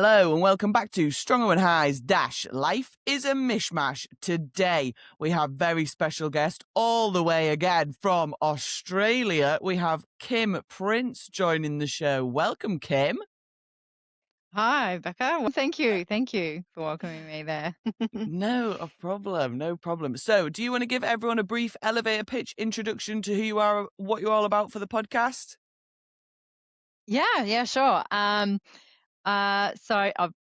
Hello and welcome back to Strongwoman High's Dash. Life is a mishmash. Today we have very special guest all the way again from Australia. We have Kim Prince joining the show. Welcome, Kim. Hi, Becca. Well, thank you. Thank you for welcoming me there. No problem, no problem. So, do you want to give everyone a brief elevator pitch introduction to who you are, what you're all about for the podcast? Yeah, sure.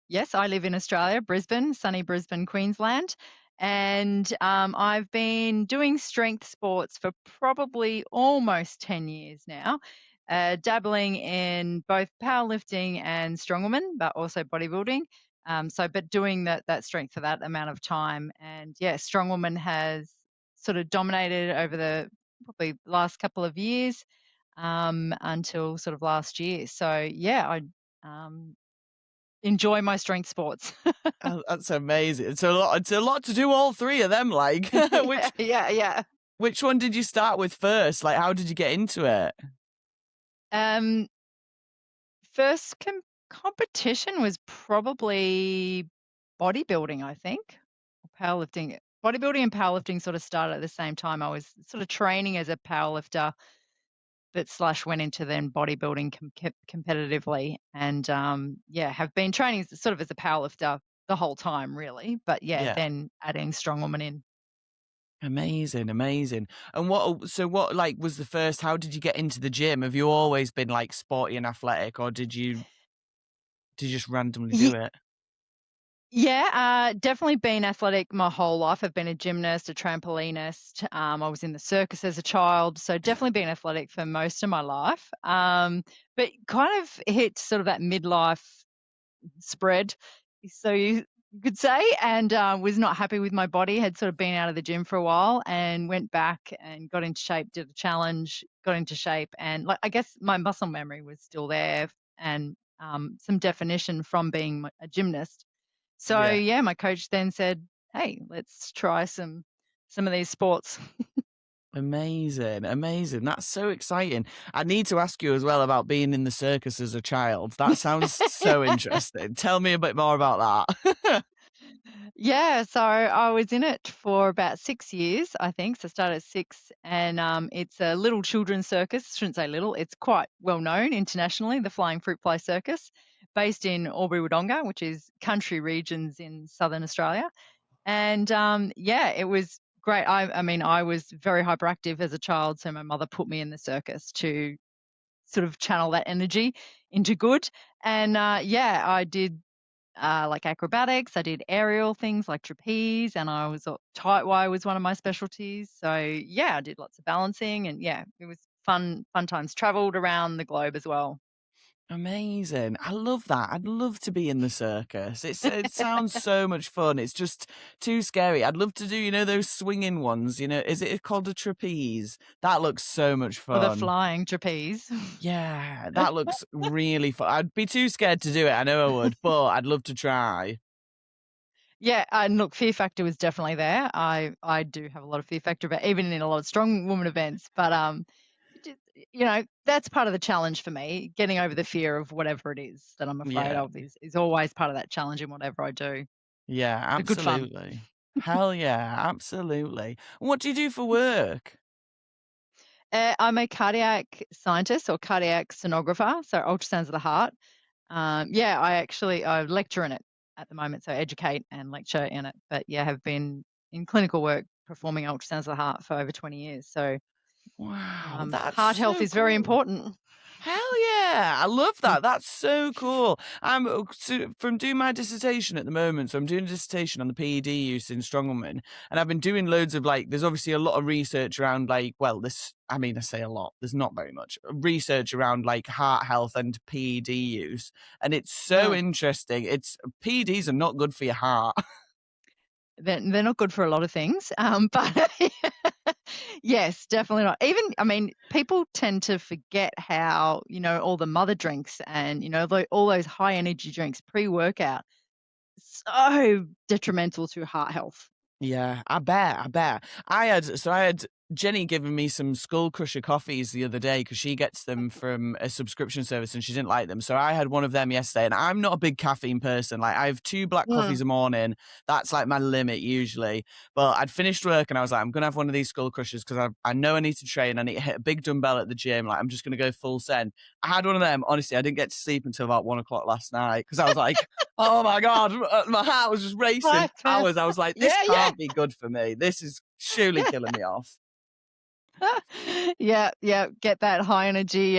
Yes, I live in Australia, Brisbane, sunny Brisbane, Queensland. And I've been doing strength sports for probably almost 10 years now, dabbling in both powerlifting and strongwoman, but also bodybuilding. But doing that strength for that amount of time. And yeah, strongwoman has sort of dominated over the probably last couple of years until sort of last year. So yeah, I enjoy my strength sports. Oh, that's amazing. It's a lot. It's a lot to do all three of them. Like, Yeah. which one did you start with first? Like, how did you get into it? First competition was probably bodybuilding, I think, or powerlifting. Bodybuilding and powerlifting sort of started at the same time. I was sort of training as a powerlifter, but / went into then bodybuilding competitively, and have been training sort of as a powerlifter the whole time, really. But Yeah. then adding strongwoman in. Amazing. And what like was the first, how did you get into the gym? Have you always been like sporty and athletic, or did you just randomly do it? Yeah, definitely been athletic my whole life. I've been a gymnast, a trampolinist. I was in the circus as a child, so definitely been athletic for most of my life. But kind of hit sort of that midlife spread, so you could say, and was not happy with my body. Had sort of been out of the gym for a while, and went back and got into shape. Did a challenge, got into shape, and I guess my muscle memory was still there, and some definition from being a gymnast. So Yeah. yeah, my coach then said, "Hey, let's try some of these sports." Amazing. That's so exciting. I need to ask you as well about being in the circus as a child. That sounds so interesting. Tell me a bit more about that. Yeah, so I was in it for about 6 years, I think. So I started at 6, and it's a little children's circus. Shouldn't say little; it's quite well known internationally. The Flying Fruit Fly Circus, based in Albury-Wodonga, which is country regions in southern Australia. And it was great. I mean, I was very hyperactive as a child, so my mother put me in the circus to sort of channel that energy into good. And I did like acrobatics. I did aerial things like trapeze, and I was tight wire was one of my specialties. So yeah, I did lots of balancing, and yeah, it was fun times. Traveled around the globe as well. Amazing. I love that. I'd love to be in the circus. It sounds so much fun. It's just too scary. I'd love to do, those swinging ones, is it called a trapeze? That looks so much Or the fun. flying trapeze. Yeah, that looks really fun. I'd be too scared to do it. I know I would, but I'd love to try. Yeah, and look, fear factor was definitely there. I do have a lot of fear factor, but even in a lot of strong woman events. But just, that's part of the challenge for me. Getting over the fear of whatever it is that I'm afraid Yeah. of is always part of that challenge in whatever I do. Yeah, But good fun. absolutely. Hell yeah, absolutely. What do you do for work? I'm a cardiac scientist or cardiac sonographer, so ultrasounds of the heart. I lecture in it at the moment, so educate and lecture in it. But yeah, have been in clinical work performing ultrasounds of the heart for over 20 years. So Wow, that's heart health so is very cool. important. Hell yeah, I love that. That's so cool. I'm from doing my dissertation at the moment. So I'm doing a dissertation on the PED use in strongwomen, and I've been doing loads of there's obviously a lot of research around I mean, I say a lot. There's not very much research around heart health and PED use, and it's so Mm. interesting. It's PEDs are not good for your heart. They're not good for a lot of things, but yes, definitely not. Even, I mean, people tend to forget how, all the mother drinks and, all those high energy drinks pre-workout, so detrimental to heart health. Yeah, I bet. I had Jenny giving me some Skull Crusher coffees the other day because she gets them from a subscription service and she didn't like them. So I had one of them yesterday, and I'm not a big caffeine person. Like, I have 2 black coffees a morning. That's like my limit usually. But I'd finished work and I was like, I'm going to have one of these Skull Crushers because I know I need to train. I need to hit a big dumbbell at the gym. Like, I'm just going to go full send. I had one of them. Honestly, I didn't get to sleep until about 1 o'clock last night because I was like, oh my God, my heart was just racing for hours. I was like, this can't be good for me. This is surely killing me off. Yeah, get that high energy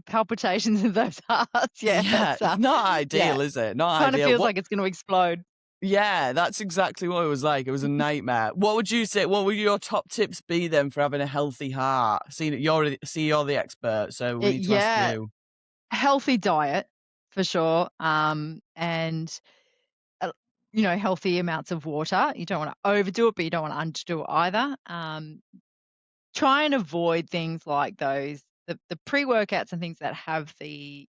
palpitations in those hearts. Yeah, it's not ideal, is it? Not kind of ideal. feels like it's going to explode. Yeah, that's exactly what it was like. It was a nightmare. What would you say? What would your top tips be then for having a healthy heart? You're the expert, so we need to ask you. Healthy diet for sure, and healthy amounts of water. You don't want to overdo it, but you don't want to underdo it either. Try and avoid things like the pre-workouts and things that have the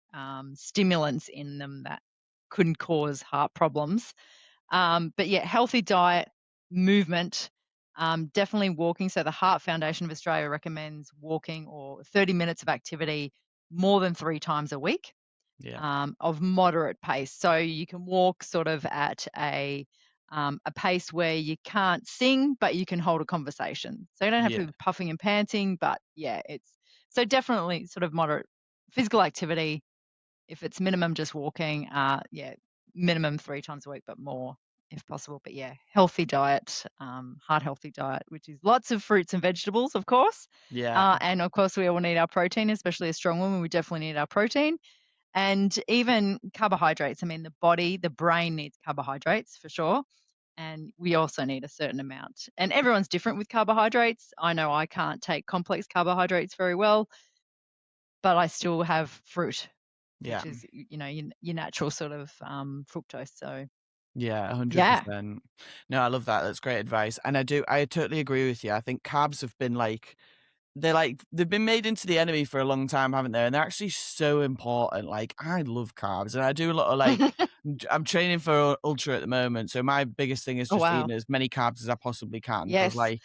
stimulants in them that couldn't cause heart problems. But yeah, healthy diet, movement, definitely walking. So the Heart Foundation of Australia recommends walking or 30 minutes of activity more than 3 times a week, of moderate pace. So you can walk sort of at a pace where you can't sing, but you can hold a conversation. So you don't have to be puffing and panting, but yeah, it's so definitely sort of moderate physical activity. If it's minimum just walking, minimum 3 times a week, but more if possible. But yeah, healthy diet, heart healthy diet, which is lots of fruits and vegetables, of course. And of course, we all need our protein, especially a strong woman. We definitely need our protein. And even carbohydrates. I mean, the brain needs carbohydrates for sure. And we also need a certain amount. And everyone's different with carbohydrates. I know I can't take complex carbohydrates very well, but I still have fruit, which is, your natural sort of fructose. So yeah, 100%. No, I love that. That's great advice. And I totally agree with you. I think carbs have been they've been made into the enemy for a long time, haven't they? And they're actually so important. Like, I love carbs, and I do a lot of I'm training for ultra at the moment, so my biggest thing is just eating as many carbs as I possibly can. Because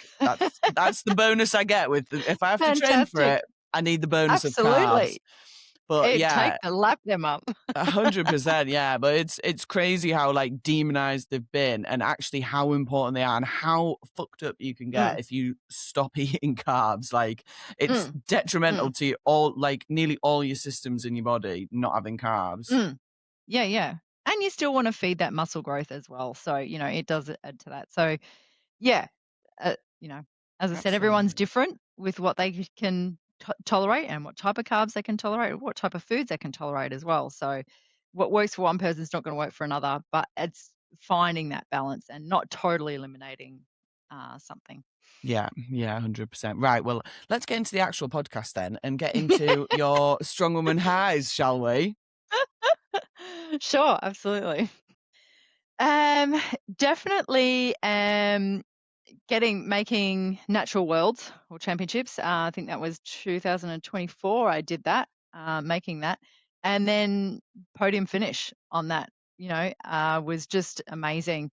that's the bonus I get with if I have to train for it, I need the bonus of carbs. But take the lap them up. 100%, yeah. But it's crazy how demonized they've been, and actually how important they are, and how fucked up you can get if you stop eating carbs. It's detrimental to all nearly all your systems in your body not having carbs. Yeah. And you still want to feed that muscle growth as well. So, it does add to that. So, yeah, as I said, everyone's different with what they can tolerate and what type of carbs they can tolerate, what type of foods they can tolerate as well. So what works for one person is not going to work for another, but it's finding that balance and not totally eliminating something. Yeah, 100%. Right, well, let's get into the actual podcast then and get into your Strong Woman highs, shall we? Sure, absolutely. Definitely making natural worlds or championships. I think that was 2024. I did that, making that, and then podium finish on that. Was just amazing.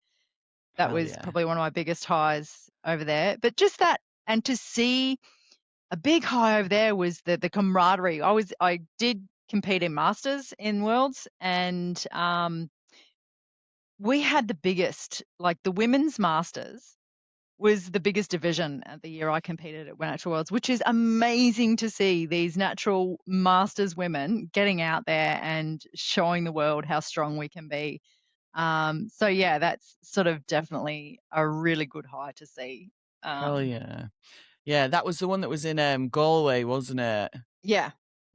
That was probably one of my biggest highs over there. But just that, and to see a big high over there was the camaraderie. I did compete in masters in worlds, and we had the biggest, the women's masters was the biggest division at the year I competed at Natural Worlds, which is amazing to see these natural masters women getting out there and showing the world how strong we can be. So yeah, that's sort of definitely a really good high to see. Hell yeah. Yeah, that was the one that was in Galway, wasn't it? Yeah.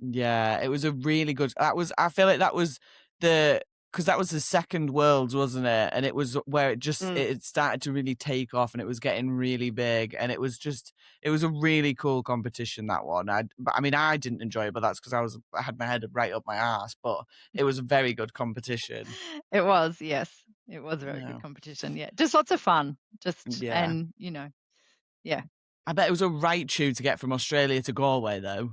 Yeah, it was a really good. I feel like that was because that was the second Worlds, wasn't it? And it was where it started to really take off, and it was getting really big, and it was a really cool competition, that one. I mean, I didn't enjoy it, but that's because I had my head right up my ass. But it was a very good competition. It was, yes, it was a very good competition. Yeah, just lots of fun. And yeah. I bet it was a right chew to get from Australia to Galway, though.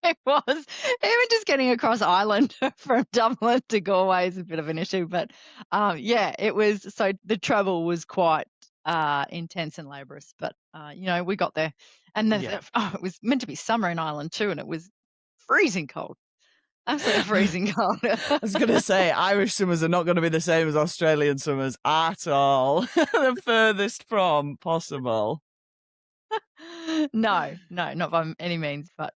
It was. Even just getting across Ireland from Dublin to Galway is a bit of an issue. But it was. So the travel was quite intense and laborious, but we got there. And Yeah. it was meant to be summer in Ireland too, and it was freezing cold, absolutely freezing cold. I was going to say, Irish summers are not going to be the same as Australian summers at all. The furthest from possible. No, not by any means, but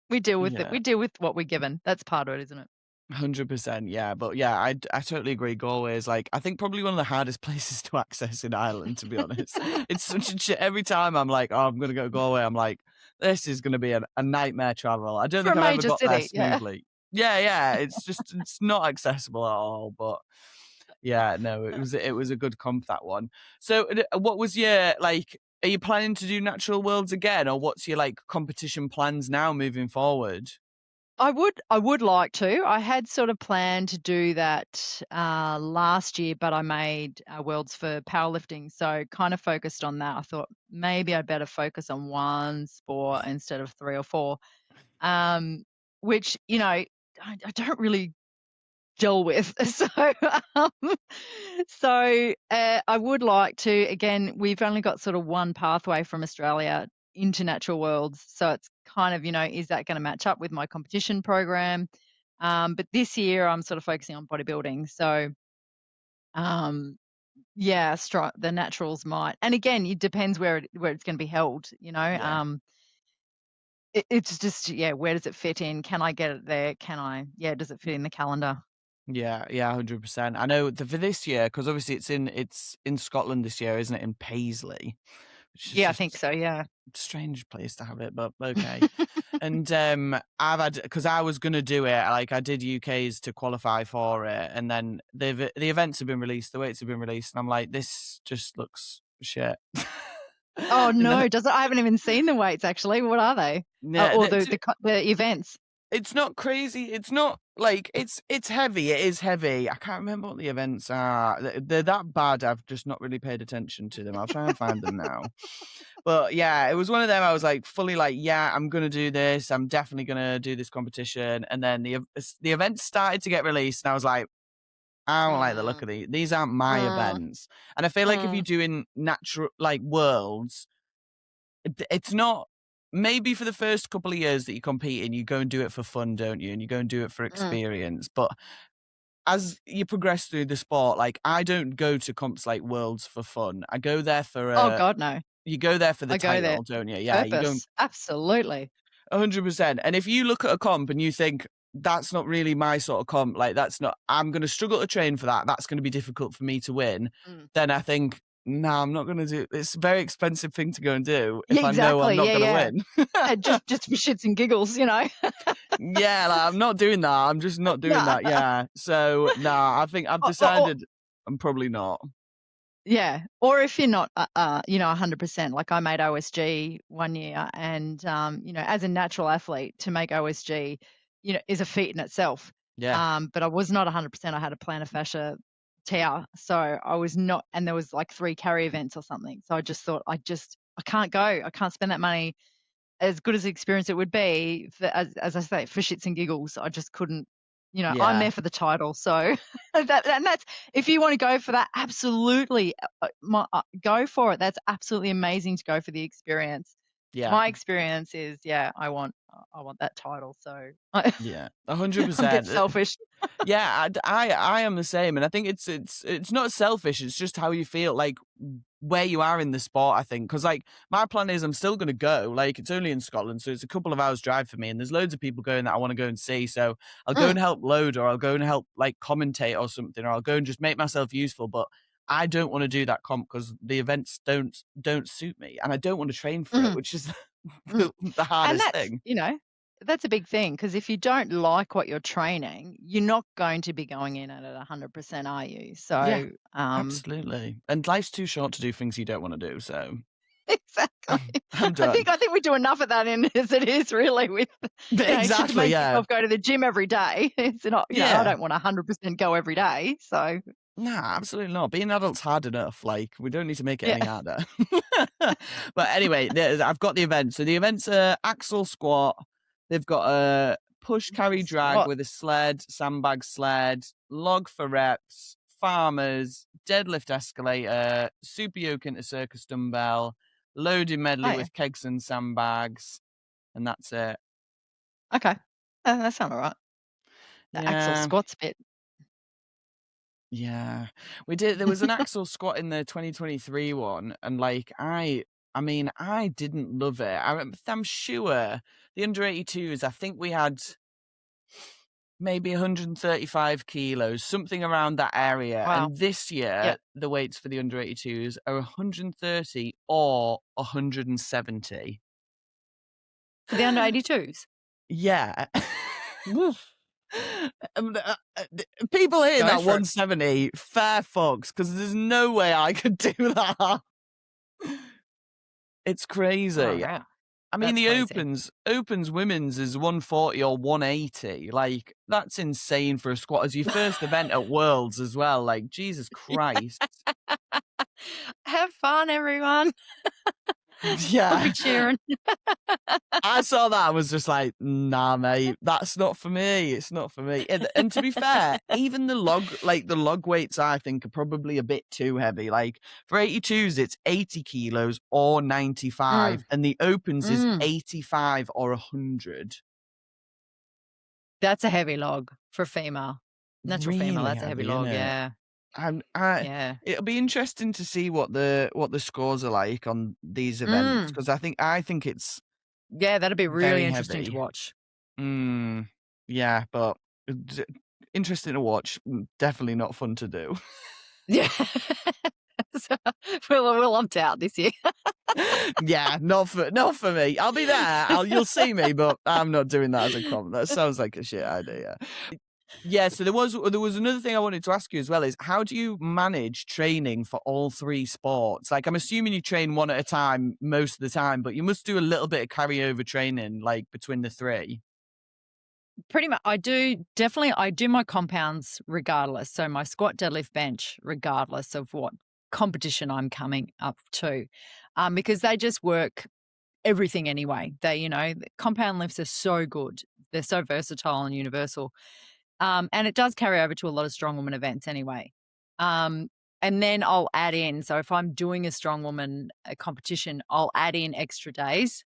we deal with it. Yeah. We deal with what we're given. That's part of it, isn't it? 100%, yeah. But yeah, I totally agree. Galway is like, I think probably one of the hardest places to access in Ireland, to be honest. It's such a shit. Every time I'm like, oh, I'm going to go to Galway, I'm like, this is going to be a nightmare travel. I don't For a think I've ever major got there city, yeah. smoothly. Yeah. It's not accessible at all. But yeah, no, it was a good comp, that one. So what was your, like, are you planning to do natural worlds again, or what's your like competition plans now moving forward? I would like to. I had sort of planned to do that last year, but I made worlds for powerlifting, so kind of focused on that. I thought maybe I'd better focus on one sport instead of three or four, um, which I don't really gel with. Um, I would like to. Again, we've only got sort of one pathway from Australia into natural worlds, so it's kind of is that going to match up with my competition program? But this year I'm sort of focusing on bodybuilding. So yeah, the naturals might, and again, it depends where it's going to be held. Yeah. It's just, yeah, where does it fit in? Can I get it there? Does it fit in the calendar? Yeah, 100%. I know for this year, because obviously it's in Scotland this year, isn't it? In Paisley, which is Yeah, I think just so. Yeah. a strange place to have it, but okay. And I've had, because I was gonna do it, like I did UK's to qualify for it, and then the events have been released, the weights have been released, and I'm like, this just looks shit. Oh You know? no, does it? I haven't even seen the weights actually. What are they? Yeah, Or the events? it's not crazy. It's not like it's heavy. It is heavy. I can't remember what the events are. They're that bad. I've just not really paid attention to them. I'll try and find them now. But yeah, it was one of them. I was like fully like, yeah, I'm gonna do this. I'm definitely gonna do this competition. And then the events started to get released, and I was like, I don't like the look Mm, of these. These aren't my mm, events. And I feel like if you're mm, doing natural like worlds, it's not, maybe for the first couple of years that you compete in, you go and do it for fun, don't you? And you go and do it for mm. experience. But as you progress through the sport, like I don't go to comps like Worlds for fun. I go there Oh for God, no. you go there for the I go there title, don't you? Yeah, you go purpose. Absolutely. 100%. And if you look at a comp and you think that's not really my sort of comp, like that's not, I'm going to struggle to train for that. That's going to be difficult for me to win. Mm. Then I think, no, I'm not going to do. It's a very expensive thing to go and do Yeah, if I know I'm exactly. not Yeah, going to yeah. win. Just for shits and giggles. Yeah, like, I'm not doing that. I'm just not doing No. that. Yeah. So, nah, I think I've Or, decided I'm probably not. yeah, or if you're not, 100%. Like I made OSG one year, and as a natural athlete, to make OSG, is a feat in itself. Yeah. But I was not 100%. I had a plantar fascia tear, so I was not, and there was like 3 carry events or something. So I just thought, I can't go. I can't spend that money. As good as the experience it would be, as I say, for shits and giggles. I just couldn't. I'm Yeah. there for the title, so that's, if you want to go for that, absolutely, go for it. That's absolutely amazing to go for the experience. Yeah. My experience is, yeah, I want that title, so Yeah. I'm a bit 100%. selfish. Yeah, I am the same, and I think it's not selfish. It's just how you feel, like where you are in the sport. I think because like my plan is I'm still going to go. Like it's only in Scotland, so it's a couple of hours drive for me, and there's loads of people going that I want to go and see. So I'll go Mm, and help load, or I'll go and help like commentate or something, or I'll go and just make myself useful. But I don't want to do that comp because the events don't suit me, and I don't want to train for it, mm, which is mm. the And hardest thing. that's a big thing, because if you don't like what you're training, you're not going to be going in at it 100%, are you? Yeah, So, absolutely. And life's too short to do things you don't want to do. So exactly. I'm I done. think I think we do enough of that in as it is, really, with to Exactly. make Yeah. yourself go to the gym every day. It's not, I Yeah. don't want 100% go every day. So Nah, absolutely not. Being an adult's hard enough. Like, we don't need to make it yeah. any harder. But anyway, I've got the event. So the event's a axle squat. They've got a push, carry, drag Squat. with a sled, sandbag sled, log for reps, farmers, deadlift escalator, super yoke into circus dumbbell, loading medley Oh, yeah. with kegs and sandbags, and that's it. Okay. That sounds all right. The axle Yeah. squat's bit. Yeah. We did there was an axle squat in the 2023 one, and, like, I mean, I didn't love it. I'm sure the under 82s, I think we had maybe 135 kilos, something around that area, Wow. and this Yep. year, the weights for the under 82s are 130 or 170. For the under 82s? Yeah. Woof. People hitting Go that for it. 170, fair fucks, because there's no way I could do that. It's Oh, crazy. wow. I mean, That's the crazy. opens women's is 140 or 180. Like, that's insane for a squat as your first event at Worlds as well. Like, Jesus Christ. Have fun, everyone. I'll be Yeah. cheering. I saw that. I was just like, nah, mate, that's not for me. It's not for me. And to be fair, even the log weights, I think, are probably a bit too heavy. Like for 82s, it's 80 kilos or 95, Mm, and the opens is mm. 85 or 100. That's a heavy log for a female. Natural female, Really that's a heavy heavy, log, innit? yeah. I Yeah. it'll be interesting to see what the scores are like on these events, Mm. because I think it's Yeah, that'd be really very interesting to heavy. watch. Mm, yeah, but d interesting to watch, definitely not fun to do. Yeah. So, we'll opt out this year. Yeah, not for me. I'll be there, you'll see me, but I'm not doing that as a comp. That sounds like a shit idea. Yeah, so there was another thing I wanted to ask you as well is how do you manage training for all 3 sports? Like, I'm assuming you train one at a time most of the time, but you must do a little bit of carryover training, like, between the 3. Pretty much, I do my compounds regardless. So my squat, deadlift, bench, regardless of what competition I'm coming up to, because they just work everything anyway. The compound lifts are so good. They're so versatile and universal. And it does carry over to a lot of strongwoman events anyway. Um, and then I'll add in, so if I'm doing a strongwoman competition, I'll add in extra days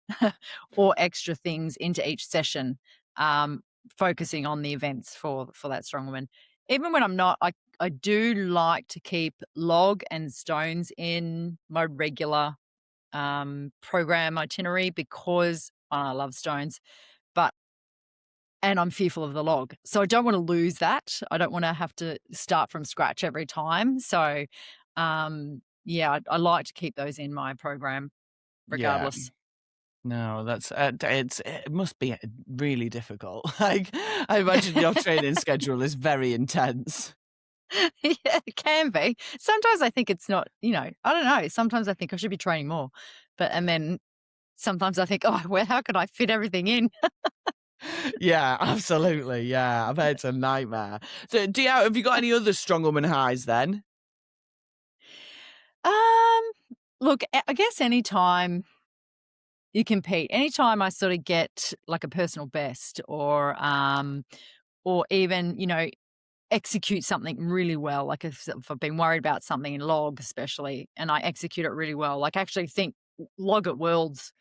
or extra things into each session, um, focusing on the events for that strongwoman. Even when I'm not, I do like to keep log and stones in my regular program itinerary because I love stones, but and I'm fearful of the log. So I don't want to lose that. I don't want to have to start from scratch every time. So yeah, I like to keep those in my program Yeah. regardless. No, that's it must be really difficult. Like, I imagine your training schedule is very intense. Yeah, it can be. Sometimes I think it's not, I don't know. Sometimes I think I should be training more. And then sometimes I think, oh, well, how could I fit everything in? Yeah, absolutely. Yeah, I bet it's a nightmare. So, have you got any other strong woman highs then? Um, Look, I guess anytime you compete, anytime I sort of get like a personal best or even, execute something really well. Like if I've been worried about something in log, especially, and I execute it really well. Like I actually think log at Worlds,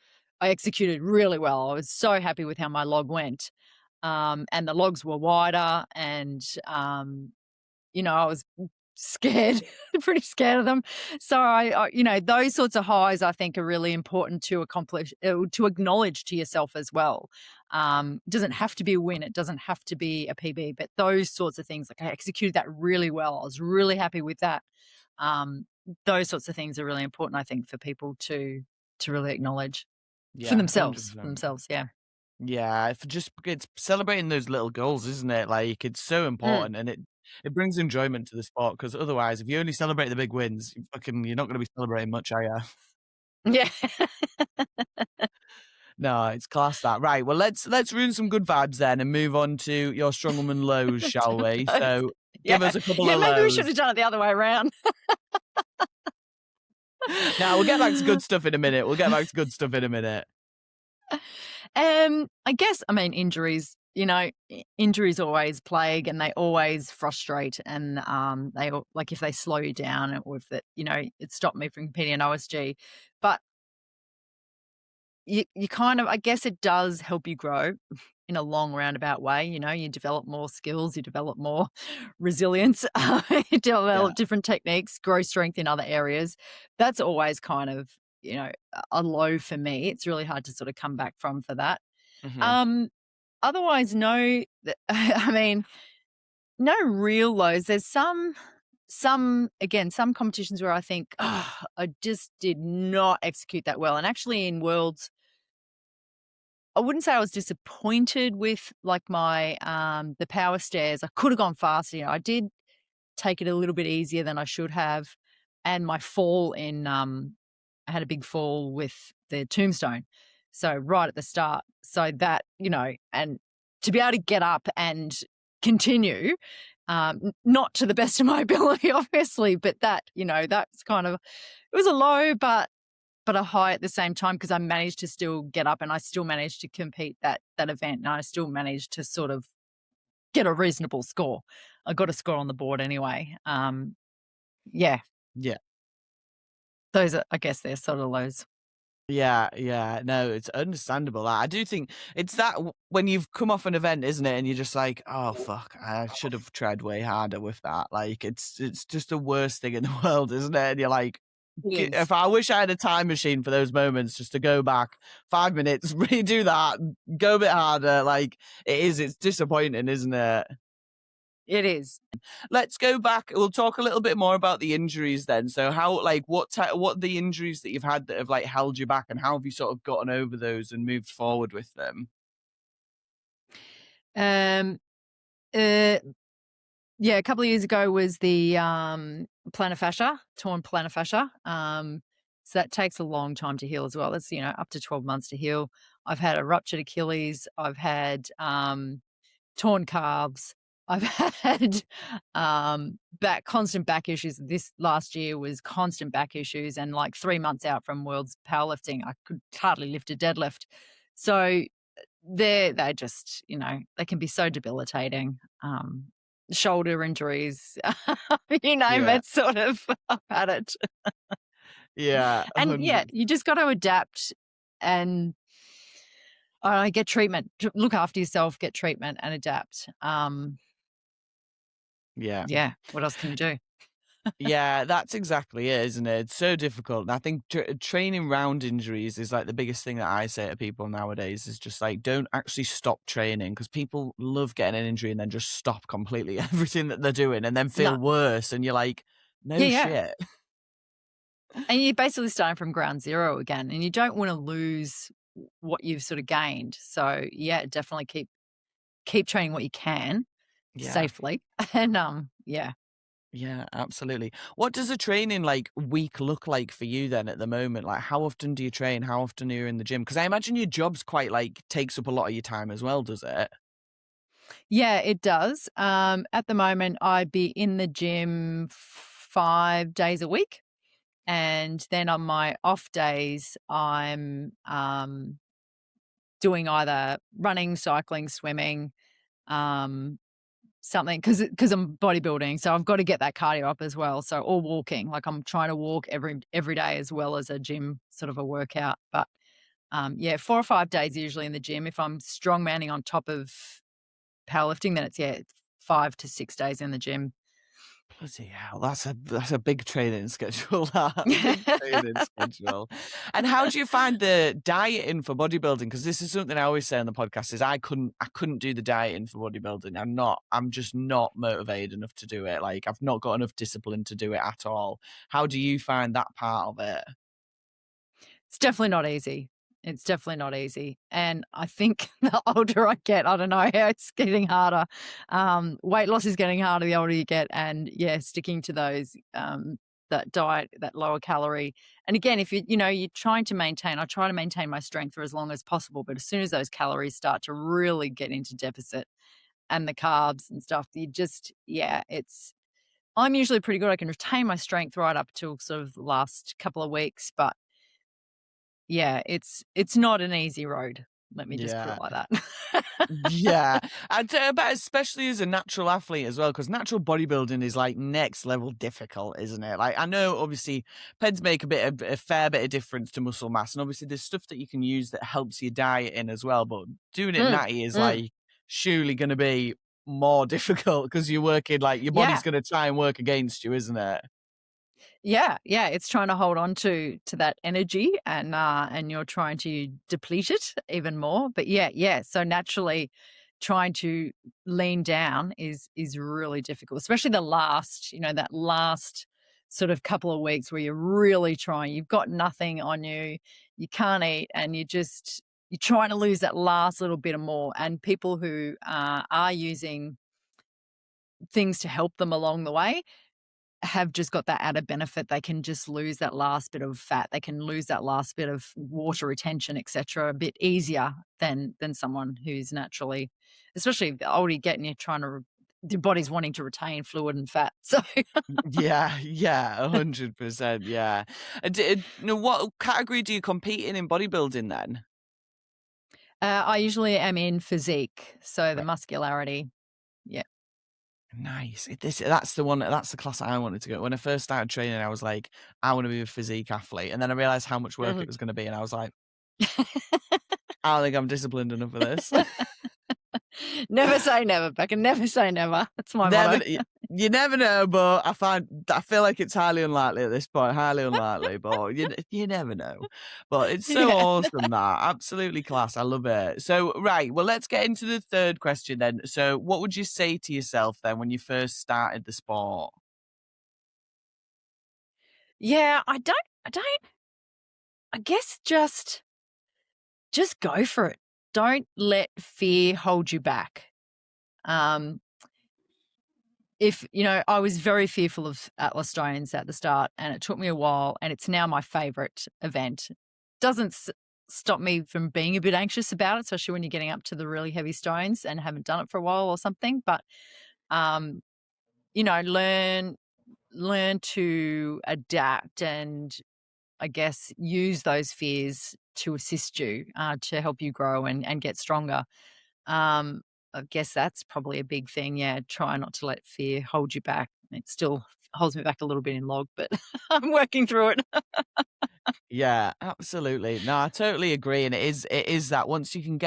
I executed really well. I was so happy with how my log went. And the logs were wider and, I was scared, pretty scared of them. So those sorts of highs I think are really important to accomplish, to acknowledge to yourself as well. It doesn't have to be a win. It doesn't have to be a PB, but those sorts of things, like I executed that really well. I was really happy with that. Those sorts of things are really important, I think, for people to really acknowledge for Yeah, themselves, 100%. Yeah. Yeah, it's celebrating those little goals, isn't it? Like, it's so Mm. important, and it brings enjoyment to the sport, because otherwise, if you only celebrate the big wins, you're not gonna be celebrating much, are you? Yeah. No, it's class that. Right, well, let's ruin some good vibes then and move on to your strong woman lows, shall we? Those- So, give yeah. us a couple Yeah. of Maybe we should lows. have done it the other way around. Now, we'll get back to good stuff in a minute. We'll get back to good stuff in a minute. I guess, I mean, injuries injuries always plague and they always frustrate, and like if they slow you down, or if it stopped me from competing in OSG. But you kind of, I guess it does help you grow in a long roundabout way. You develop more skills, you develop more resilience, you Yeah. develop different techniques, grow strength in other areas. That's always kind of, a low for me. It's really hard to sort of come back from for that. Hmm. Um, Otherwise, no, I mean, no real lows. There's some competitions where I think, oh, I just did not execute that well. And actually in Worlds, I wouldn't say I was disappointed with like my the power stairs. I could have gone faster. I did take it a little bit easier than I should have. And my fall I had a big fall with the tombstone. So right at the start. So that, and to be able to get up and continue, not to the best of my ability, obviously, but that's kind of, it was a low, but a high at the same time, because I managed to still get up and I still managed to compete that event, and I still managed to sort of get a reasonable score. I got a score on the board anyway. Yeah, Yeah. those are, I guess, they're sort of lows. Yeah, yeah. No, it's understandable. I do think it's that when you've come off an event, isn't it? And you're just like, oh fuck, I should have tried way harder with that. Like it's just the worst thing in the world, isn't it? And you're like, It is. if I wish I had a time machine for those moments just to go back 5 minutes, redo that, go a bit harder. Like it's disappointing, isn't it? It is. Let's go back. We'll talk a little bit more about the injuries then. So how, like, what the injuries that you've had that have like held you back, and how have you sort of gotten over those and moved forward with them? Um, uh, yeah, a couple of years ago was the plantar fascia, torn plantar fascia. So that takes a long time to heal as well. It's up to 12 months to heal. I've had a ruptured Achilles. I've had torn calves. I've had constant back issues. This last year was constant back issues, and like 3 months out from World's powerlifting, I could hardly lift a deadlift. So they just, they can be so debilitating. Shoulder injuries, you name Yeah. it, sort of. I've had it. Yeah. And yeah, 100. you just got to adapt and get treatment. Look after yourself, get treatment, and adapt. Yeah. Yeah, what else can you do? Yeah, that's exactly it, isn't it? It's so difficult. And I think training round injuries is like the biggest thing that I say to people nowadays is just like, don't actually stop training, because people love getting an injury and then just stop completely everything that they're doing and then No. feel worse. And you're like, Yeah, no yeah. shit. And you're basically starting from ground zero again, and you don't want to lose what you've sort of gained. So yeah, definitely keep training what you can Yeah. safely. And yeah. Yeah, absolutely. What does a training like week look like for you then at the moment? Like how often do you train? How often are you in the gym? Because I imagine your job's quite like takes up a lot of your time as well, does it? Yeah, it does. At the moment, I'd be in the gym 5 days a week. And then on my off days, I'm doing either running, cycling, swimming, um, something, because I'm bodybuilding. So I've got to get that cardio up as well. So, or walking, like I'm trying to walk every day as well as a gym sort of a workout. But yeah, 4 or 5 days usually in the gym. If I'm strongmanning on top of powerlifting, then it's 5 to 6 days in the gym. Bloody hell, that's a big training schedule. That big training schedule. And how do you find the dieting for bodybuilding? Because this is something I always say on the podcast: is I couldn't do the dieting for bodybuilding. I'm just not motivated enough to do it. Like I've not got enough discipline to do it at all. How do you find that part of it? It's definitely not easy. It's definitely not easy. And I think the older I get, I don't know, it's getting harder. Weight loss is getting harder the older you get. And yeah, sticking to those, that diet, that lower calorie. And again, if you're trying to maintain, I try to maintain my strength for as long as possible. But as soon as those calories start to really get into deficit, and the carbs and stuff, I'm usually pretty good. I can retain my strength right up till sort of the last couple of weeks, but yeah, it's not an easy road. Let me just put it Yeah. like that. Yeah, I'd say about especially as a natural athlete as well, because natural bodybuilding is like next level difficult, isn't it? Like I know obviously peds make a fair bit of difference to muscle mass, and obviously there's stuff that you can use that helps your diet in as well. But doing it Mm, natty is mm. like surely going to be more difficult because you're working like your body's Yeah. going to try and work against you, isn't it? Yeah, yeah, it's trying to hold on to that energy and you're trying to deplete it even more. But yeah, so naturally trying to lean down is really difficult, especially the last, that last sort of couple of weeks where you're really trying. You've got nothing on you, you can't eat, and you're trying to lose that last little bit or more. And people who are using things to help them along the way have just got that added benefit. They can just lose that last bit of fat. They can lose that last bit of water retention, etc., a bit easier than someone who's naturally, especially the older you get and you're trying to, your body's wanting to retain fluid and fat. So Yeah, yeah, 100%. Yeah. What category do you compete in bodybuilding then? I usually am in physique, so the Right. muscularity. Yeah. Nice. That's the one. That's the class I wanted to go. When I first started training, I was like, I want to be a physique athlete, and then I realized how much work Mhm. it was going to be, and I was like, I don't think I'm disciplined enough for this. Never say never, Becca. Never say never. That's my Never, motto. you never know, but I feel like it's highly unlikely at this point. Highly unlikely, but you never know. But it's so Yeah. awesome that absolutely class. I love it. So right, well, let's get into the third question then. So, what would you say to yourself then when you first started the sport? Yeah, I guess just go for it. Don't let fear hold you back. Um, if I was very fearful of Atlas Stones at the start, and it took me a while, and it's now my favorite event. Doesn't stop me from being a bit anxious about it, especially when you're getting up to the really heavy stones and haven't done it for a while or something. But um, learn to adapt and I guess use those fears to assist you, to help you grow and get stronger. Um, I guess that's probably a big thing. Yeah, try not to let fear hold you back. It still holds me back a little bit in log, but I'm working through it. Yeah, absolutely. No, I totally agree. And it is that once you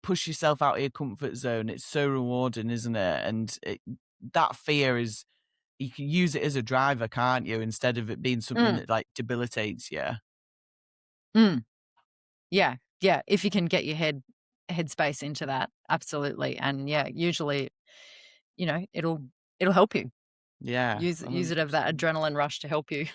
push yourself out of your comfort zone, it's so rewarding, isn't it? And that fear is, you can use it as a driver, can't you? Instead of it being something Mm, that like debilitates you. mm, yeah, yeah. If you can get your headspace into that, absolutely. And yeah, usually, it'll help you. Yeah, Use it of that 100%. adrenaline rush to help you.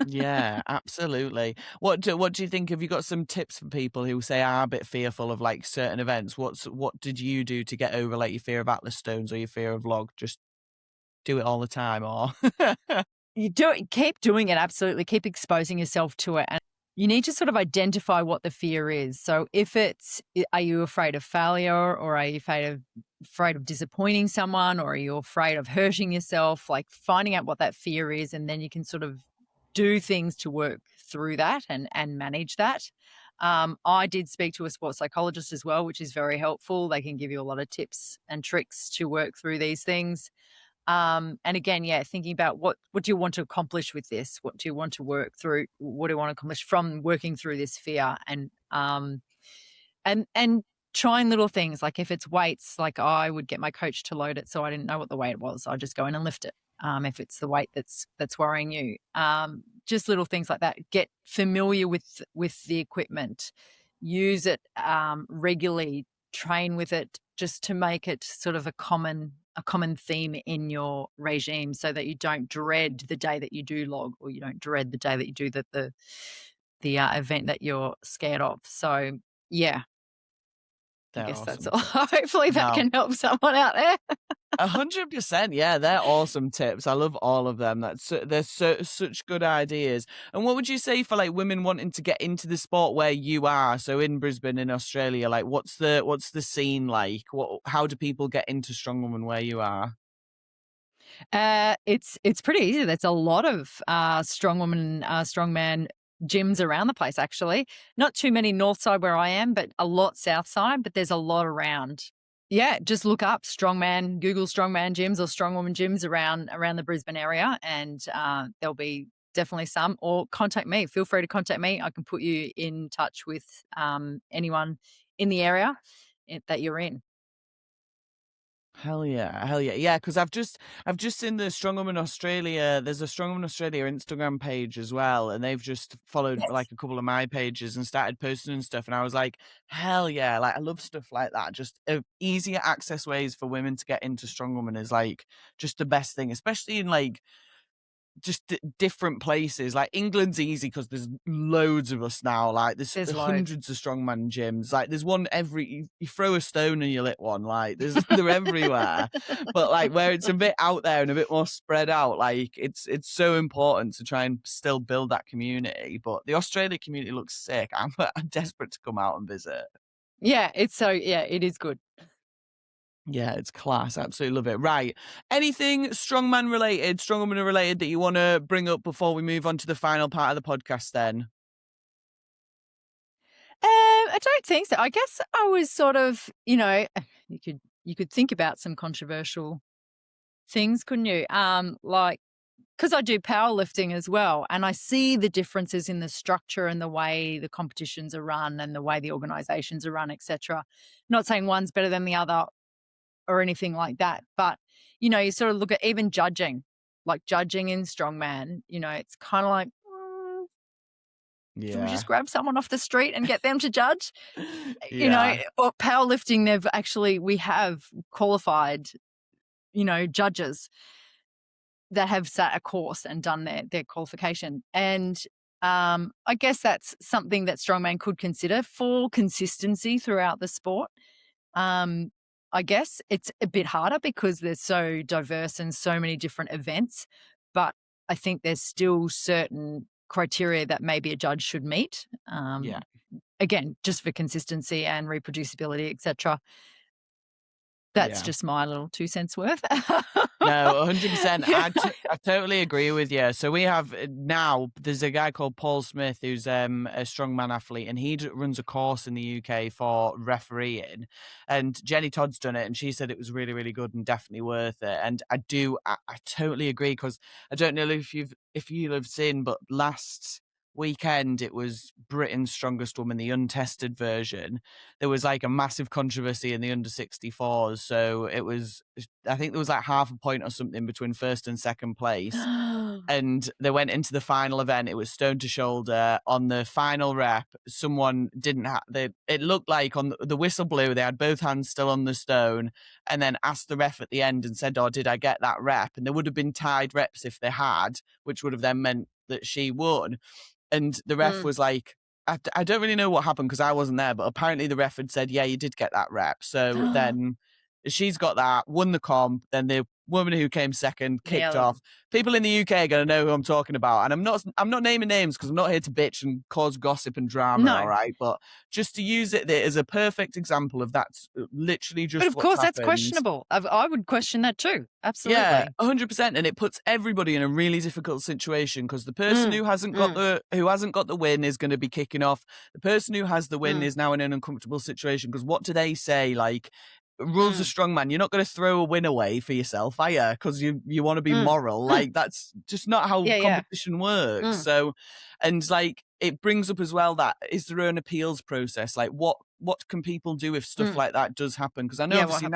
Yeah, absolutely. What do you think? Have you got some tips for people who say are a bit fearful of like certain events? What did you do to get over like your fear of Atlas stones or your fear of log? Just do it all the time, or You do it, keep doing it, absolutely, keep exposing yourself to it, and you need to sort of identify what the fear is. So if are you afraid of failure, or are you afraid of disappointing someone, or are you afraid of hurting yourself? Like, finding out what that fear is, and then you can sort of do things to work through that and manage that. I did speak to a sports psychologist as well, which is very helpful. They can give you a lot of tips and tricks to work through these things. And again, yeah, thinking about what do you want to accomplish with this? What do you want to work through? What do you want to accomplish from working through this fear? And trying little things, like if it's weights, like I would get my coach to load it, so I didn't know what the weight was. I'd just go in and lift it. If it's the weight that's worrying you, just little things like that. Get familiar with the equipment, use it regularly, train with it, just to make it sort of a common theme in your regime, so that you don't dread the day that you do log, or you don't dread the day that you do the event that you're scared of. So yeah, I they're guess that's awesome all. tips. Hopefully that No, can help someone out there. 100%. Yeah, they're awesome tips. I love all of them. They're such good ideas. And what would you say for like women wanting to get into the sport where you are? So in Brisbane, in Australia, like what's the scene like? How do people get into Strongwoman where you are? It's pretty easy. There's a lot of strong woman, strong man gyms around the place, actually. Not too many north side where I am, but a lot south side, but there's a lot around. Yeah, just look up strongman, Google strongman gyms or strongwoman gyms around the Brisbane area, and there'll be definitely some. Or contact me. Feel free to contact me. I can put you in touch with anyone in the area that you're in. Hell yeah, hell yeah, yeah. Because I've just seen the Strongwoman Australia. There's a Strongwoman Australia Instagram page as well, and they've just followed Yes. like a couple of my pages and started posting and stuff. And I was like, hell yeah, like I love stuff like that. Just easier access ways for women to get into Strongwoman is like just the best thing, especially in like just different places. Like England's easy because there's loads of us now. Like there's There's loads. hundreds of strongman gyms. Like there's one every you throw a stone and you lit one. Like there's they're everywhere. But like where it's a bit out there and a bit more spread out, like it's so important to try and still build that community. But the Australia community looks sick. I'm desperate to come out and visit. Yeah, it is good. Yeah, it's class. Absolutely love it. Right. Anything strongman related, strongwoman related that you want to bring up before we move on to the final part of the podcast then? I don't think so. I guess I was sort of, you could think about some controversial things, couldn't you? Like because I do powerlifting as well, and I see the differences in the structure and the way the competitions are run and the way the organizations are run, etc. Not saying one's better than the other or anything like that, but you sort of look at even judging, like judging in strongman. It's kind of like, should we Yeah. just grab someone off the street and get them to judge? Yeah. Or powerlifting, we have qualified, judges that have sat a course and done their qualification. And I guess that's something that strongman could consider for consistency throughout the sport. I guess it's a bit harder because they're so diverse and so many different events, but I think there's still certain criteria that maybe a judge should meet. Yeah. Again, just for consistency and reproducibility, etc. That's Yeah. just my little 2 cents worth. No, 100%. Yeah. I totally agree with you. So we have now, there's a guy called Paul Smith who's a strongman athlete, and he runs a course in the UK for refereeing. And Jenny Todd's done it, and she said it was really, really good and definitely worth it. And I totally agree because I don't know if you've seen, but last weekend it was Britain's Strongest Woman, the untested version. There was like a massive controversy in the under 64s. So I think there was like half a point or something between first and second place. And they went into the final event. It was stone to shoulder. On the final rep, someone didn't have it looked like on the whistle blew, they had both hands still on the stone, and then asked the ref at the end and said, "Oh, did I get that rep?" And there would have been tied reps if they had, which would have then meant that she won. And the ref Mm. was like, I don't really know what happened because I wasn't there, but apparently the ref had said, yeah, you did get that rep. So then she's got that, won the comp. Then the woman who came second kicked Nailed off. People in the UK are going to know who I'm talking about. And I'm not naming names because I'm not here to bitch and cause gossip and drama, all No. right? But just to use it as a perfect example of that's literally just But of what's course, that's happened. questionable. I would question that too. Absolutely. Yeah, 100%, and it puts everybody in a really difficult situation because the person who hasn't got the win is going to be kicking off. The person who has the win is now in an uncomfortable situation because what do they say? Like, rules of strongman, you're not going to throw a win away for yourself, are you? Because you want to be moral. Like, that's just not how competition works. So, and like, it brings up as well that is there an appeals process? Like, what can people do if stuff like that does happen? Because I know obviously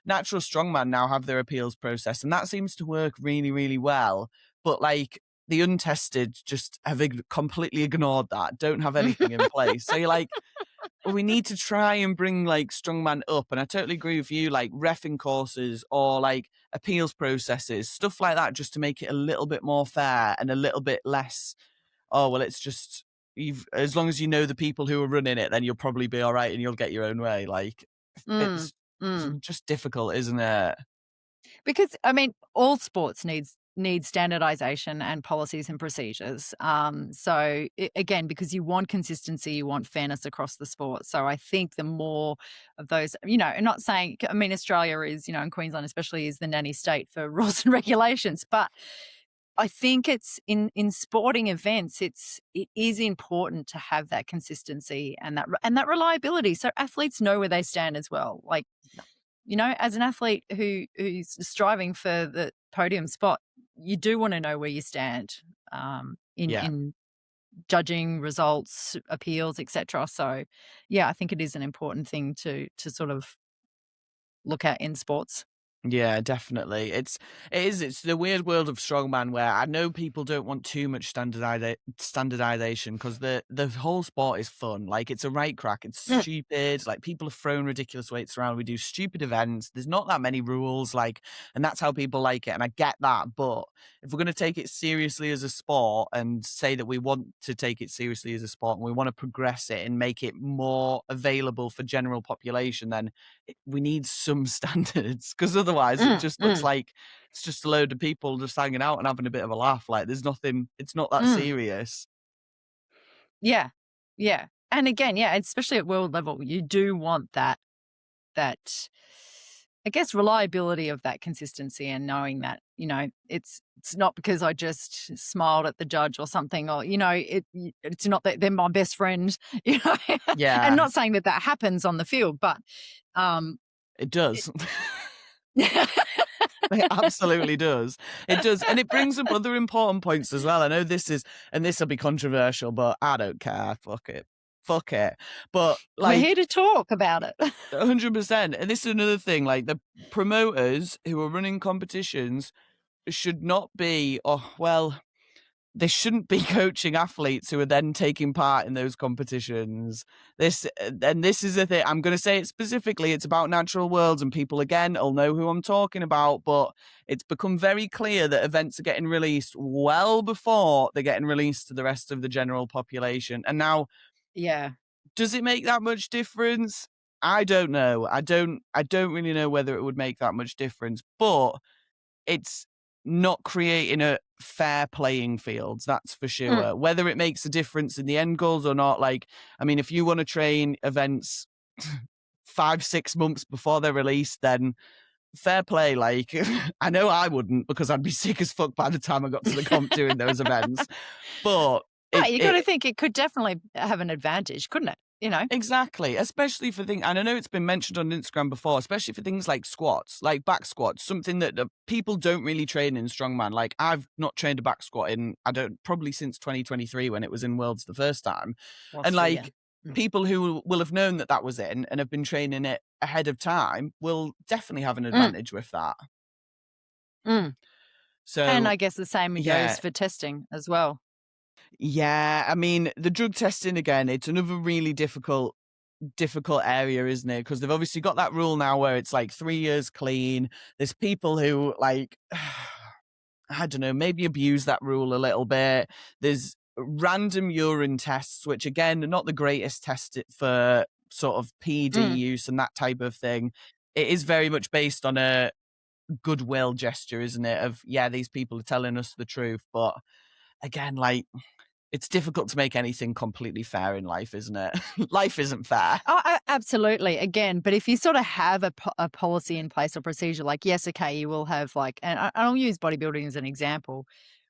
natural strongman now have their appeals process, and that seems to work really, really well. But like the untested just have completely ignored that, don't have anything in place. So you're like, well, we need to try and bring like strongman up. And I totally agree with you, like reffing courses or like appeals processes, stuff like that, just to make it a little bit more fair and a little bit less, oh, well, it's just, as long as you know the people who are running it, then you'll probably be all right and you'll get your own way. Like, it's just difficult, isn't it? Because I mean, all sports need standardization and policies and procedures. So again, because you want consistency, you want fairness across the sport. So I think the more of those, I'm not saying, I mean, Australia is, and Queensland especially is the nanny state for rules and regulations, but I think it's in sporting events, it is important to have that consistency and that reliability, so athletes know where they stand as well. Like, you know, as an athlete who's striving for the podium spot, you do want to know where you stand Yeah. in judging results, appeals, etc. So, yeah, I think it is an important thing to sort of look at in sports. Yeah, definitely. It's the weird world of strongman where I know people don't want too much standardization because the whole sport is fun. Like it's a right crack. It's Mm, stupid. Like people are throwing ridiculous weights around. We do stupid events. There's not that many rules. Like, and that's how people like it. And I get that. But if we're going to take it seriously as a sport and say that we want to take it seriously as a sport and we want to progress it and make it more available for general population, then we need some standards because otherwise it mm, just looks mm, like it's just a load of people just hanging out and having a bit of a laugh. Like there's nothing, it's not that mm. serious. Yeah, yeah, and again, yeah, especially at world level, you do want that I guess reliability of that consistency and knowing that, you know, it's not because I just smiled at the judge or something, or, you know, it's not that they're my best friend, you know, and Yeah, not saying that that happens on the field, but um, it it, does. It absolutely does. It does. And it brings up other important points as well. I know this is, and this will be controversial, but I don't care. Fuck it. Fuck it. But we're here like to talk about it. 100%. And this is another thing, like the promoters who are running competitions should not be, oh, well, they shouldn't be coaching athletes who are then taking part in those competitions. This is the thing. I'm going to say it specifically. It's about natural worlds, and people again will know who I'm talking about. But it's become very clear that events are getting released well before they're getting released to the rest of the general population. And now, Yeah. does it make that much difference? I don't know. I don't really know whether it would make that much difference, but it's not creating a fair playing field, that's for Mm, sure. Whether it makes a difference in the end goals or not, like, I mean, if you want to train events 5, 6 months before they're released, then fair play. Like, I know I wouldn't because I'd be sick as fuck by the time I got to the comp doing those events. But right, you got to think it could definitely have an advantage, couldn't it? You know. exactly, especially for things, and I know it's been mentioned on Instagram before, especially for things like squats, like back squats, something that people don't really train in strongman. Like I've not trained a back squat in, I don't, probably since 2023 when it was in Worlds the first time. And Austria. like Mm. people who will have known that that was in and have been training it ahead of time will definitely have an Mm, advantage with that. mm. And So I guess the same goes yeah, for testing as well. yeah. I mean, the drug testing again, it's another really difficult area, isn't it? Because they've obviously got that rule now where it's like 3 years clean. There's people who like I don't know, maybe abuse that rule a little bit. There's random urine tests, which again are not the greatest test for sort of PD Mm. use and that type of thing. It is very much based on a goodwill gesture, isn't it? Of yeah, these people are telling us the truth, but again, like it's difficult to make anything completely fair in life, isn't it? Life isn't fair. Oh, absolutely. Again, but if you sort of have a policy in place or procedure, like, yes, okay, you will have like, and I'll use bodybuilding as an example.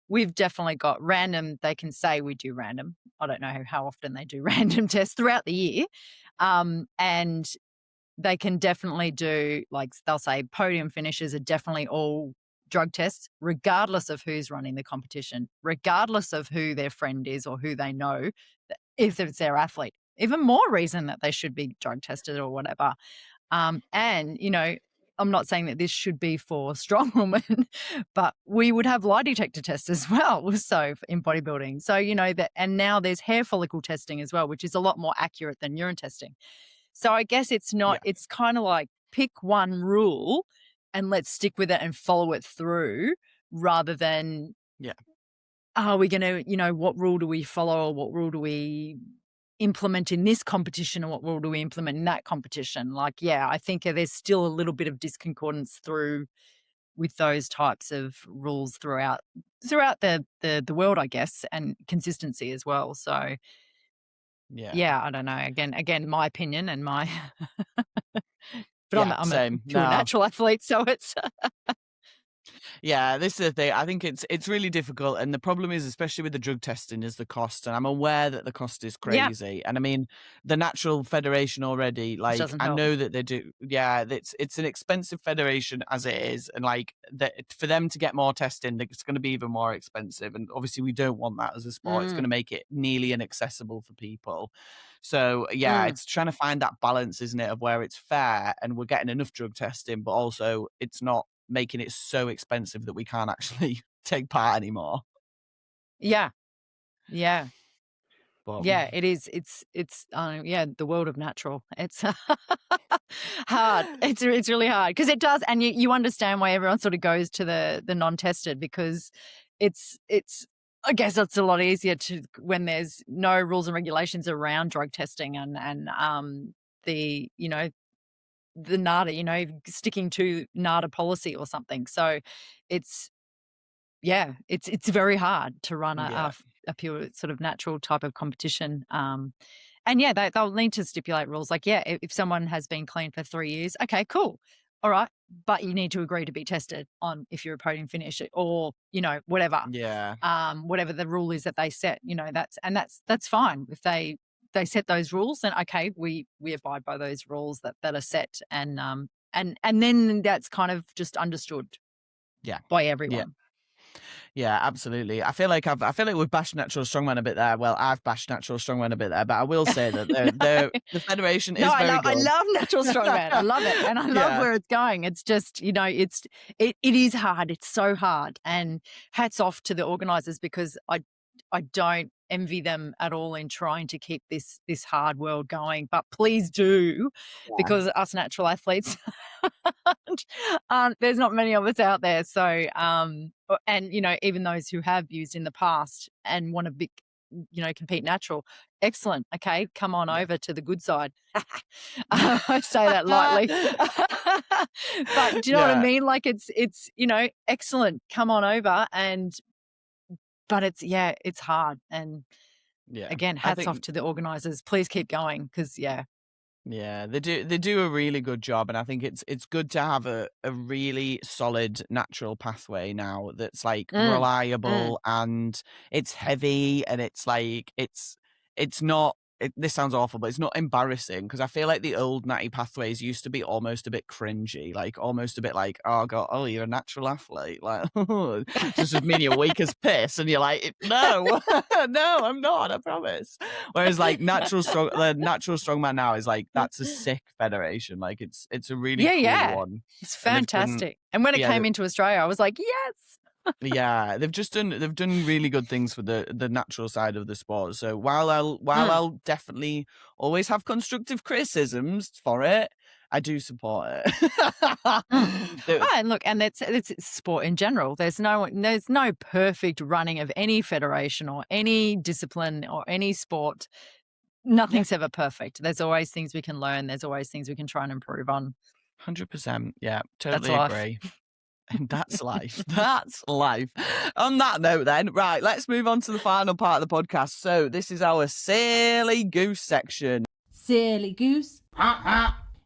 We've definitely got random, they can say we do random. I don't know how often they do random tests throughout the year. And they can definitely do, like, they'll say podium finishes are definitely all drug tests, regardless of who's running the competition, regardless of who their friend is or who they know, if it's their athlete. Even more reason that they should be drug tested or whatever. And, you know, I'm not saying that this should be for strong women, but we would have lie detector tests as well. So in bodybuilding. So, you know, that, and now there's hair follicle testing as well, which is a lot more accurate than urine testing. So I guess it's not, Yeah, it's kind of like pick one rule and let's stick with it and follow it through rather than, yeah, are we going to, you know, what rule do we follow or what rule do we implement in this competition or what rule do we implement in that competition? Like, yeah, I think there's still a little bit of disconcordance through with those types of rules throughout the world, I guess, and consistency as well. So yeah, yeah, I don't know. Again, my opinion and my but yeah. I'm a Same. pure No, natural athlete, so it's Yeah, this is the thing. I think it's really difficult, and the problem is, especially with the drug testing, is the cost. And I'm aware that the cost is Yeah, crazy. And I mean, the Natural Federation already, which like doesn't I help. know that they do. Yeah, it's an expensive federation as it is, and like that for them to get more testing, it's going to be even more expensive. And obviously, we don't want that as a sport. It's going Mm, to make it nearly inaccessible for people. So yeah, mm. it's trying to find that balance, isn't it, of where it's fair and we're getting enough drug testing, but also it's not making it so expensive that we can't actually take part anymore. Yeah, yeah. But Yeah, it is. Yeah, the world of natural. It's hard. It's really hard because it does, and you understand why everyone sort of goes to the non-tested because it's. I guess it's a lot easier to when there's no rules and regulations around drug testing and the the NADA sticking to NADA policy or something. So it's yeah, it's very hard to run yeah, a pure sort of natural type of competition. And yeah, they'll need to stipulate rules like, yeah, if someone has been clean for 3 years, okay, cool. All right. But you need to agree to be tested on if you're a podium finish or, yeah, whatever the rule is that they set, that's fine. If they set those rules, then okay, we abide by those rules that are set and then that's kind of just understood yeah, by yeah. everyone. Yeah, absolutely. I feel like we've bashed natural strongman a bit there. Well, I've bashed natural strongman a bit there, but I will say that the federation No, is very I good. love natural strongman. I love it, and I love Yeah, where it's going. It's just, it is hard. It's so hard, and hats off to the organisers because I don't envy them at all in trying to keep this hard world going. But please do, yeah, because us natural athletes, there's not many of us out there. So, and even those who have used in the past and want to be, compete natural, excellent. Okay, come on yeah. over to the good side. I say that lightly, but do you know what I Yeah, mean? Like it's excellent. Come on over but it's hard. And yeah. again, I hats off think to the organisers. Please keep going because yeah, they do a really good job, and I think it's good to have a really solid natural pathway now that's like mm, mm, reliable and it's heavy and it's like it's not this sounds awful, but it's not embarrassing because I feel like the old natty pathways used to be almost a bit cringy, like almost a bit like, oh god, oh you're a natural athlete, like just mean you're weak as piss, and you're like, no, no, I'm not, I promise. Whereas like the natural strongman now is like that's a sick federation. Like it's a really yeah, cool yeah, one, it's and they've done fantastic. And when it yeah came into Australia, I was like, yes. yeah they've done really good things for the natural side of the sport. So while I'll definitely always have constructive criticisms for it, I do support it. Mm. The- Oh, and look, and that's sport in general. There's no perfect running of any federation or any discipline or any sport. yeah, Nothing's ever perfect. There's always things we can learn. There's always things we can try and improve on. 100%. Yeah, That's totally life. agree. And that's life. That's life. On that note, then, right, let's move on to the final part of the podcast. So, this is our silly goose section. Silly goose.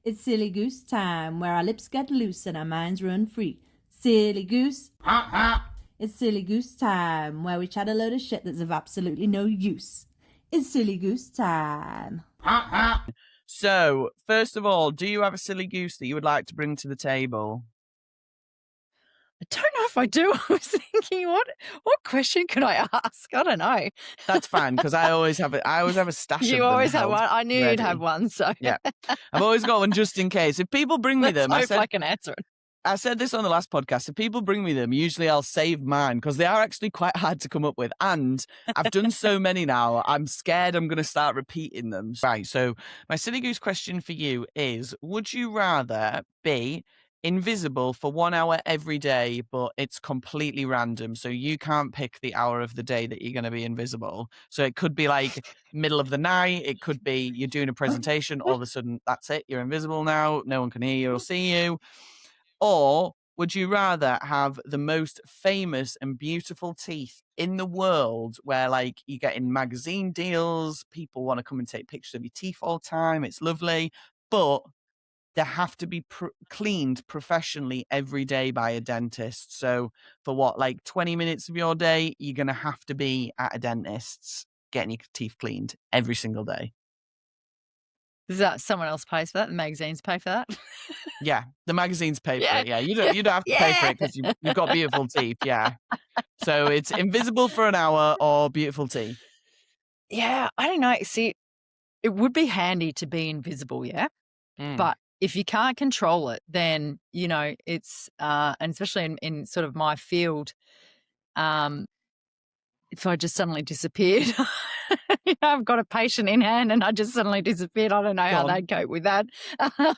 It's silly goose time where our lips get loose and our minds run free. Silly goose. It's silly goose time where we chat a load of shit that's of absolutely no use. It's silly goose time. So, first of all, do you have a silly goose that you would like to bring to the table? I don't know if I do. I was thinking, what question could I ask? I don't know. That's fine because I always have a stash You of them always have held one. I knew you'd have ready. one, so Yeah, I've always got one just in case. If people bring me let's them, hope I can answer it. I said this on the last podcast. If people bring me them, usually I'll save mine because they are actually quite hard to come up with. And I've done so many now, I'm scared I'm going to start repeating them. Right. So, my silly goose question for you is: would you rather be invisible for 1 hour every day, but it's completely random? So, you can't pick the hour of the day that you're going to be invisible. So, it could be like middle of the night, it could be you're doing a presentation, all of a sudden, that's it, you're invisible now, no one can hear you or see you. Or would you rather have the most famous and beautiful teeth in the world where like you get in magazine deals, people want to come and take pictures of your teeth all the time, it's lovely, but they have to be cleaned professionally every day by a dentist. So for what, like 20 minutes of your day, you're going to have to be at a dentist's getting your teeth cleaned every single day. Is that someone else pays for that? The magazines pay for that? Yeah, the magazines pay for Yeah. it. Yeah, you don't have to pay for it because you've got beautiful teeth. Yeah, so it's invisible for an hour or beautiful teeth. Yeah, I don't know. See, it would be handy to be invisible, yeah? But if you can't control it, then, you know, it's, and especially in sort of my field, if I just suddenly disappeared, you know, I've got a patient in hand and I just suddenly disappeared. I don't know how they'd cope with that. I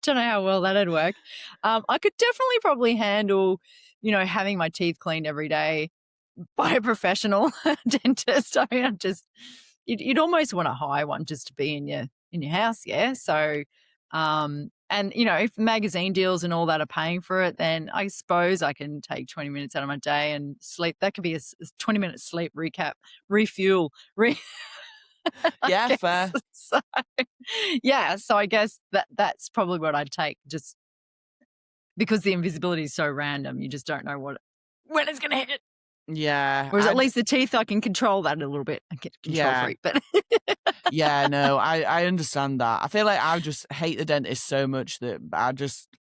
don't know how well that'd work. I could definitely probably handle, you know, having my teeth cleaned every day by a professional dentist. I mean, you'd almost want to hire one just to be in your house, yeah. So, and you know, if magazine deals and all that are paying for it, then I suppose I can take 20 minutes out of my day and sleep. That could be a 20-minute sleep recap, refuel. Yeah, fair. So, yeah, so I guess that's probably what I'd take, just because the invisibility is so random. You just don't know when it's going to hit. Yeah. Whereas at least the teeth, I can control that a little bit. I get control freak, but yeah, no, I understand that. I feel like I just hate the dentist so much that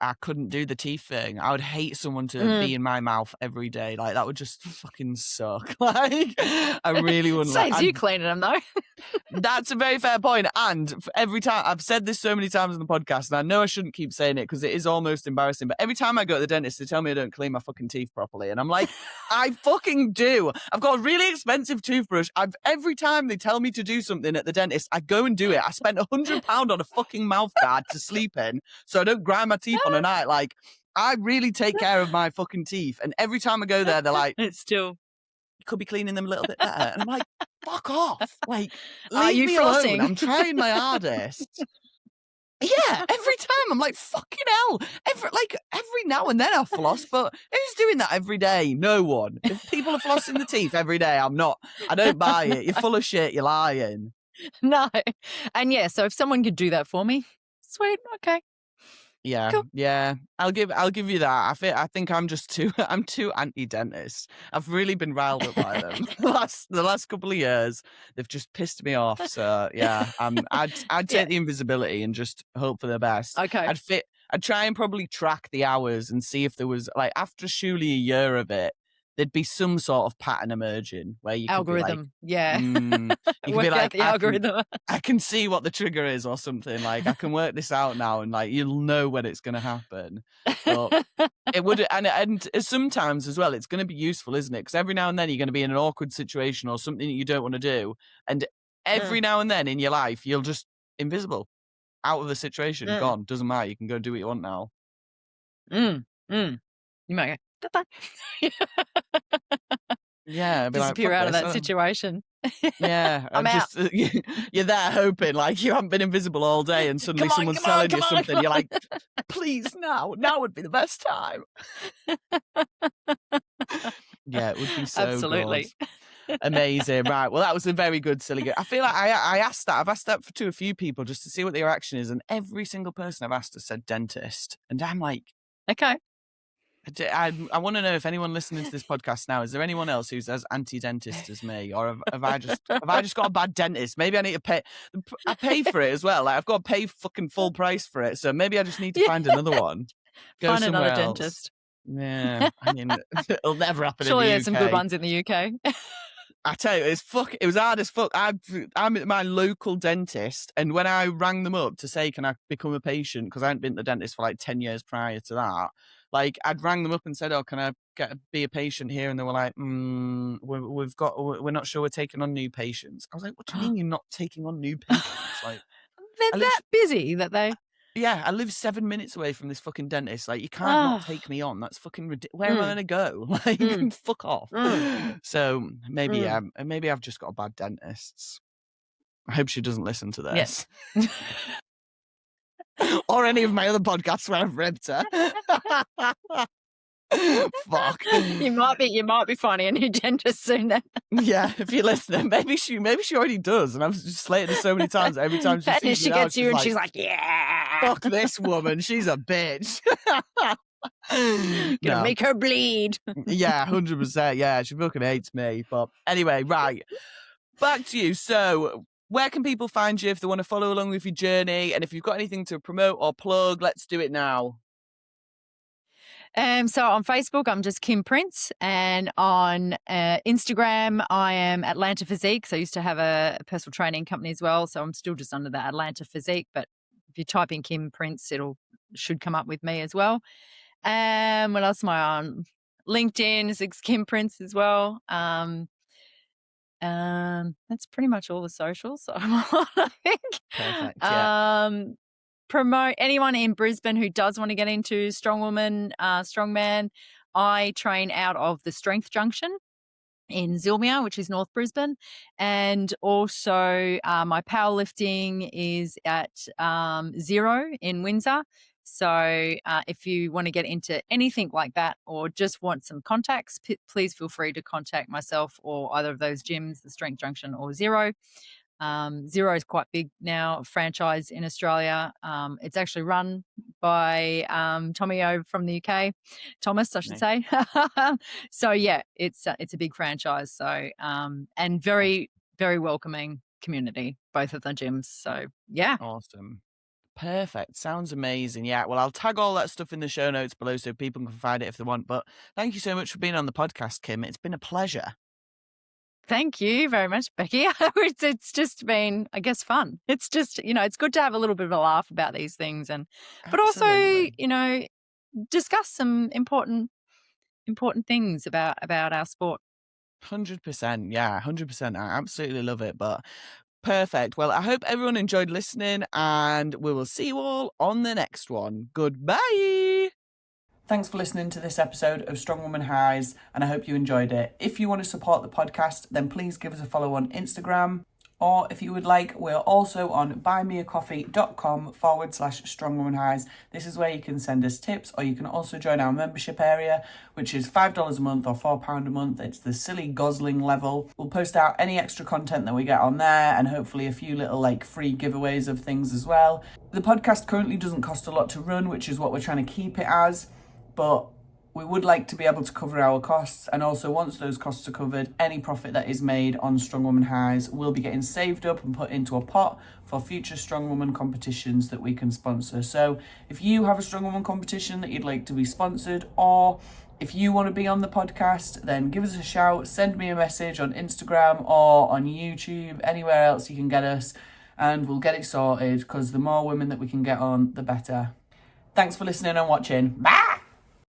I couldn't do the teeth thing. I would hate someone to be in my mouth every day. Like that would just fucking suck. Like I really wouldn't. Saves you cleaning them though. That's a very fair point. And every time, I've said this so many times on the podcast, and I know I shouldn't keep saying it because it is almost embarrassing, but every time I go to the dentist, they tell me I don't clean my fucking teeth properly. And I'm like, I fucking do. I've got a really expensive toothbrush. Every time they tell me to do something at the dentist, I go and do it. I spent £100 on a fucking mouth guard to sleep in so I don't grind my teeth on a night. Like, I really take care of my fucking teeth. And every time I go there, they're like, it's still... You could be cleaning them a little bit better. And I'm like, fuck off. Like, Are leave you me flossing? alone. I'm trying my hardest. Yeah, every time I'm like, fucking hell. Every now and then I floss, but who's doing that every day? No one. If people are flossing the teeth every day, I'm not. I don't buy it. You're full of shit. You're lying. No. And yeah, so if someone could do that for me, sweet, okay. Yeah, Cool. yeah. I'll give you that. I think I'm just too anti-dentist. I've really been riled up by them. the last couple of years, they've just pissed me off. So yeah, I'd take the invisibility and just hope for the best. Okay. I'd try and probably track the hours and see if there was, like, after surely a year of it, there'd be some sort of pattern emerging where you algorithm. could be like, you could Work be out like, the algorithm. I can see what the trigger is or something. Like, I can work this out now, and like you'll know when it's going to happen. But it would, and sometimes as well, it's going to be useful, isn't it? Because every now and then you're going to be in an awkward situation or something that you don't want to do, and every now and then in your life you'll just invisible, out of the situation, gone. Doesn't matter. You can go do what you want now. You might go, Yeah, disappear out of that situation. Yeah, I'm out. You're there hoping, like, you haven't been invisible all day, and suddenly someone's telling you something. You're like, please, now would be the best time. Yeah, it would be so Absolutely. good. Amazing. Right. Well, that was a very good silly game. I feel like I've asked that to a few people just to see what their reaction is, and every single person I've asked has said dentist, and I'm like, okay. I want to know if anyone listening to this podcast now, is there anyone else who's as anti-dentist as me, or have I just got a bad dentist? Maybe I need to pay. I pay for it as well. Like, I've got to pay fucking full price for it. So maybe I just need to find another one. Go Find somewhere another else. dentist. Yeah, I mean, it'll never happen. Surely in the there's UK. some good ones in the UK. I tell you, it was hard as fuck. I'm at my local dentist, and when I rang them up to say, can I become a patient, because I hadn't been to the dentist for like 10 years prior to that, like, I'd rang them up and said, oh, can I be a patient here? And they were like, we're not sure we're taking on new patients. I was like, what do you mean you're not taking on new patients? Like, They're that busy that they... Yeah, I live 7 minutes away from this fucking dentist. Like, you can't not take me on. That's fucking ridiculous. Where am I going to go? Like, fuck off. So maybe I've just got a bad dentist. I hope she doesn't listen to this. Yes. Or any of my other podcasts where I've ripped her. Fuck. You might be finding a new dentist soon then. Yeah, if you're listening, maybe she already does, and I've just slated her so many times. Every time she And sees she me now, gets you and she's like, yeah. "Fuck this woman, she's a bitch." Gonna make her bleed. Yeah, 100%. Yeah, she fucking hates me. But anyway, right. Back to you. So, where can people find you if they want to follow along with your journey? And if you've got anything to promote or plug, let's do it now. So on Facebook, I'm just Kim Prince, and on Instagram, I am Atlanta Physique. So I used to have a personal training company as well, so I'm still just under the Atlanta Physique. But if you type in Kim Prince, should come up with me as well. What else am I on? LinkedIn is Kim Prince as well. That's pretty much all the socials I'm on, I think. Perfect. Yeah. Promote anyone in Brisbane who does want to get into strongman. I train out of the Strength Junction in Zilmia, which is North Brisbane, and also my powerlifting is at Zero in Windsor. So if you want to get into anything like that or just want some contacts, please feel free to contact myself or either of those gyms, the Strength Junction or Zero. Zero is quite big now, franchise in Australia. It's actually run by Tommy O from the UK, Thomas, I should say. So yeah, it's a big franchise. So and very, very welcoming community, both of the gyms. So yeah, awesome. Perfect. Sounds amazing. Yeah. Well, I'll tag all that stuff in the show notes below so people can find it if they want. But thank you so much for being on the podcast, Kim. It's been a pleasure. Thank you very much, Becky. It's just been, I guess, fun. It's just, it's good to have a little bit of a laugh about these things, but also, discuss some important things about our sport. 100%. Yeah, 100%. I absolutely love it. But perfect. Well, I hope everyone enjoyed listening, and we will see you all on the next one. Goodbye. Thanks for listening to this episode of Strongwoman Highs, and I hope you enjoyed it. If you want to support the podcast, then please give us a follow on Instagram. Or if you would like, we're also on buymeacoffee.com/strongwomanhighs. This is where you can send us tips, or you can also join our membership area, which is $5 a month or £4 a month. It's the silly Gosling level. We'll post out any extra content that we get on there, and hopefully a few little free giveaways of things as well. The podcast currently doesn't cost a lot to run, which is what we're trying to keep it as. But we would like to be able to cover our costs, and also once those costs are covered, any profit that is made on Strongwoman Highs will be getting saved up and put into a pot for future Strongwoman competitions that we can sponsor. So if you have a Strongwoman competition that you'd like to be sponsored, or if you want to be on the podcast, then give us a shout, send me a message on Instagram or on YouTube, anywhere else you can get us, and we'll get it sorted, because the more women that we can get on, the better. Thanks for listening and watching. Bye!